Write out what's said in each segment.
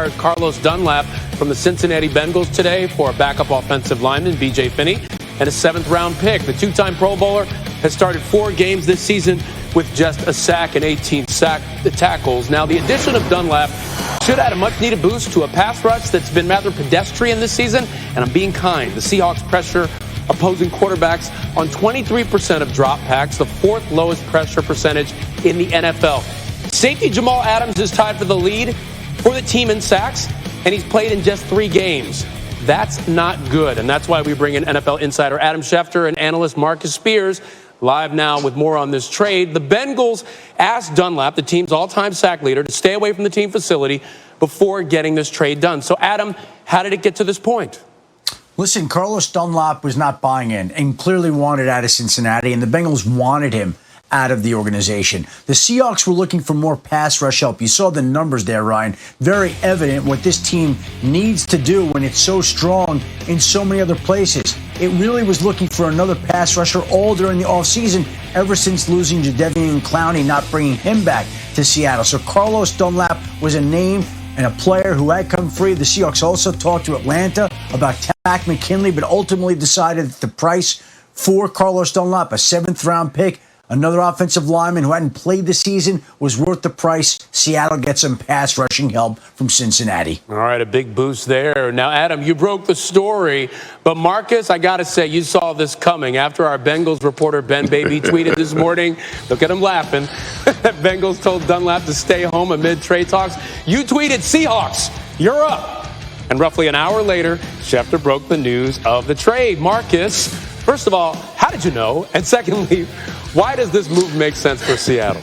acquired Carlos Dunlap from the Cincinnati Bengals today for a backup offensive lineman, B.J. Finney, and a 7th-round pick. The two-time Pro Bowler has started 4 games this season with just a sack and 18 tackles. Now, the addition of Dunlap should add a much-needed boost to a pass rush that's been rather pedestrian this season, and I'm being kind. The Seahawks pressure opposing quarterbacks on 23% of drop packs, the 4th lowest pressure percentage in the NFL. Safety Jamal Adams is tied for the lead for the team in sacks, and he's played in just 3 games. That's not good, and that's why we bring in NFL insider Adam Schefter and analyst Marcus Spears live now with more on this trade. The Bengals asked Dunlap, the team's all-time sack leader, to stay away from the team facility before getting this trade done. So, Adam, how did it get to this point? Listen, Carlos Dunlap was not buying in and clearly wanted out of Cincinnati, and the Bengals wanted him out of the organization. The Seahawks were looking for more pass rush help. You saw the numbers there, Ryan. Very evident what this team needs to do when it's so strong in so many other places. It really was looking for another pass rusher all during the offseason, ever since losing Jadeveon Clowney, not bringing him back to Seattle. So Carlos Dunlap was a name and a player who had come free. The Seahawks also talked to Atlanta about Takk McKinley, but ultimately decided that the price for Carlos Dunlap, a 7th-round pick, another offensive lineman who hadn't played the season, was worth the price. Seattle gets some pass rushing help from Cincinnati. All right, a big boost there. Now, Adam, you broke the story, but Marcus, I got to say, you saw this coming. After our Bengals reporter Ben Baby tweeted this morning, look at him laughing, that Bengals told Dunlap to stay home amid trade talks. You tweeted, Seahawks, you're up. And roughly an hour later, Schefter broke the news of the trade. Marcus, first of all, how did you know? And secondly, why does this move make sense for Seattle?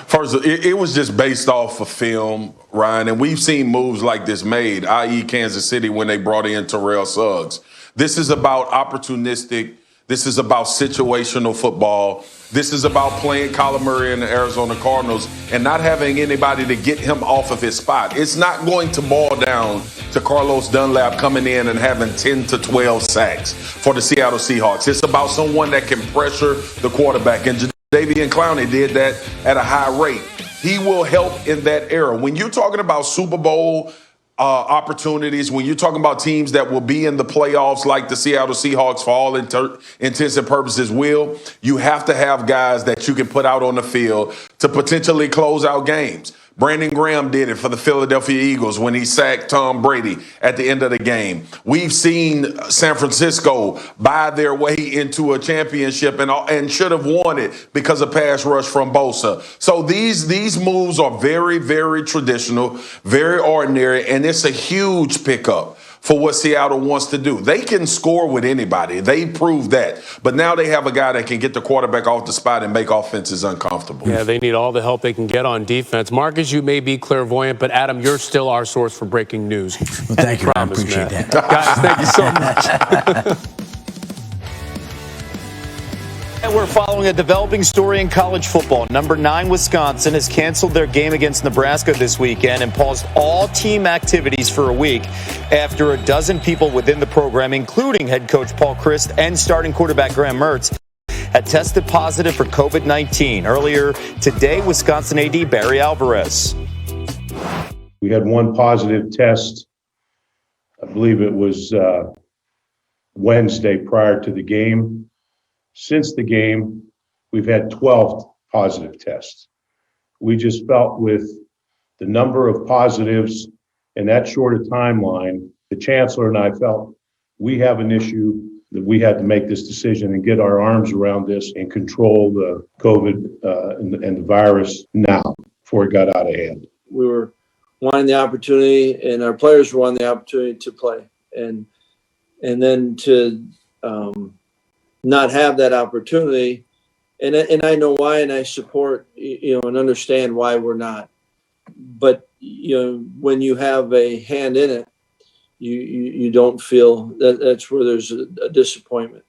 First, it was just based off of film, Ryan, and we've seen moves like this made, i.e. Kansas City when they brought in Terrell Suggs. This is about opportunistic. This is about situational football. This is about playing Kyler Murray and the Arizona Cardinals and not having anybody to get him off of his spot. It's not going to boil down to Carlos Dunlap coming in and having 10 to 12 sacks for the Seattle Seahawks. It's about someone that can pressure the quarterback. And Jadeveon Clowney did that at a high rate. He will help in that era. When you're talking about Super Bowl opportunities, when you're talking about teams that will be in the playoffs like the Seattle Seahawks for all intents and purposes will, you have to have guys that you can put out on the field to potentially close out games. Brandon Graham did it for the Philadelphia Eagles when he sacked Tom Brady at the end of the game. We've seen San Francisco buy their way into a championship and should have won it because of pass rush from Bosa. So these moves are very, very traditional, very ordinary, and it's a huge pickup for what Seattle wants to do. They can score with anybody. They proved that. But now they have a guy that can get the quarterback off the spot and make offenses uncomfortable. Yeah, they need all the help they can get on defense. Marcus, you may be clairvoyant, but Adam, you're still our source for breaking news. Well, thank you. I appreciate that. Guys, thank you so much. And we're following a developing story in college football. Number 9 Wisconsin has canceled their game against Nebraska this weekend and paused all team activities for a week after a dozen people within the program, including head coach Paul Chryst and starting quarterback Graham Mertz, had tested positive for COVID-19. Earlier today, Wisconsin AD Barry Alvarez. We had one positive test. I believe it was Wednesday prior to the game. Since the game, we've had 12 positive tests. We just felt with the number of positives and that short a timeline, the chancellor and I felt we have an issue that we had to make this decision and get our arms around this and control the COVID and the virus now before it got out of hand. We were wanting the opportunity, and our players were wanting the opportunity to play, and then to not have that opportunity, and I know why, and I support, and understand why we're not. But when you have a hand in it, you don't feel that's where there's a disappointment.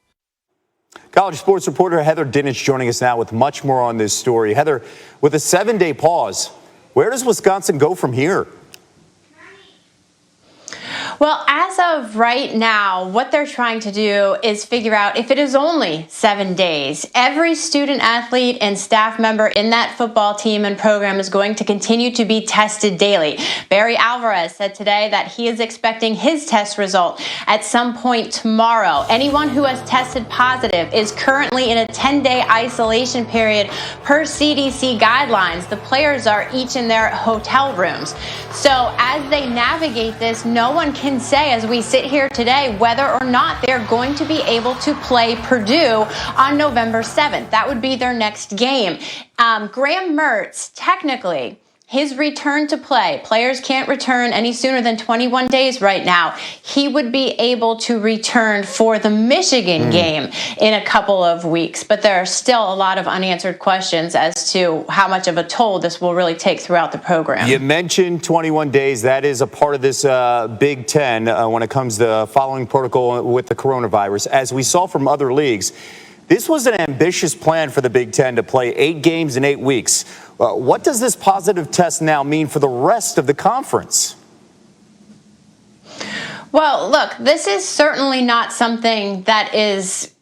College sports reporter Heather Dinich joining us now with much more on this story. Heather, with a 7-day pause, where does Wisconsin go from here? Well, as of right now, what they're trying to do is figure out if it is only 7 days. Every student athlete and staff member in that football team and program is going to continue to be tested daily. Barry Alvarez said today that he is expecting his test result at some point tomorrow. Anyone who has tested positive is currently in a 10-day isolation period per CDC guidelines. The players are each in their hotel rooms. So as they navigate this, no one can say as we sit here today whether or not they're going to be able to play Purdue on November 7th. That would be their next game. Graham Mertz, technically, his return to play, players can't return any sooner than 21 days right now. He would be able to return for the Michigan game in a couple of weeks. But there are still a lot of unanswered questions as to how much of a toll this will really take throughout the program. You mentioned 21 days. That is a part of this Big Ten when it comes to following protocol with the coronavirus. As we saw from other leagues, this was an ambitious plan for the Big Ten to play 8 games in 8 weeks. What does this positive test now mean for the rest of the conference? Well, look, this is certainly not something that is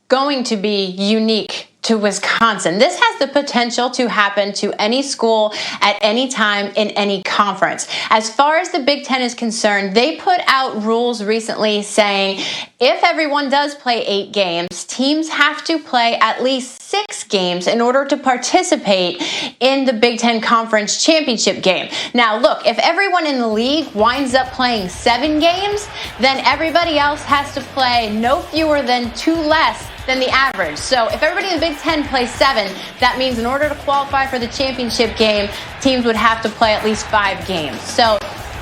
going to be unique to Wisconsin. This has the potential to happen to any school at any time in any conference. As far as the Big Ten is concerned, they put out rules recently saying if everyone does play 8 games, teams have to play at least 6 games in order to participate in the Big Ten Conference Championship game. Now, look, if everyone in the league winds up playing 7 games, then everybody else has to play no fewer than 2 less than the average. So if everybody in the Big Ten plays 7, that means in order to qualify for the championship game, teams would have to play at least 5 games. So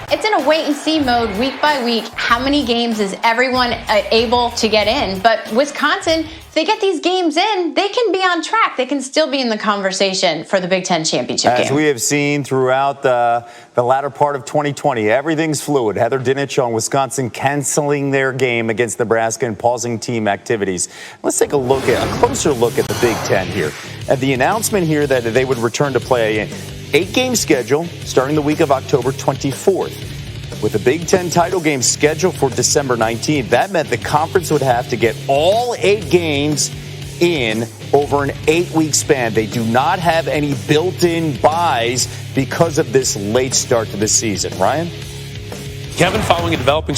it's in a wait-and-see mode week by week. How many games is everyone able to get in? But Wisconsin, if they get these games in, they can be on track. They can still be in the conversation for the Big Ten championship game. As we have seen throughout the latter part of 2020, everything's fluid. Heather Dinich on Wisconsin canceling their game against Nebraska and pausing team activities. Let's take a closer look at the Big Ten here. At the announcement here that they would return to play 8-game schedule starting the week of October 24th. With the Big Ten title game scheduled for December 19th, that meant the conference would have to get all 8 games in over an 8-week span. They do not have any built-in buys because of this late start to the season. Ryan? Kevin, following a developing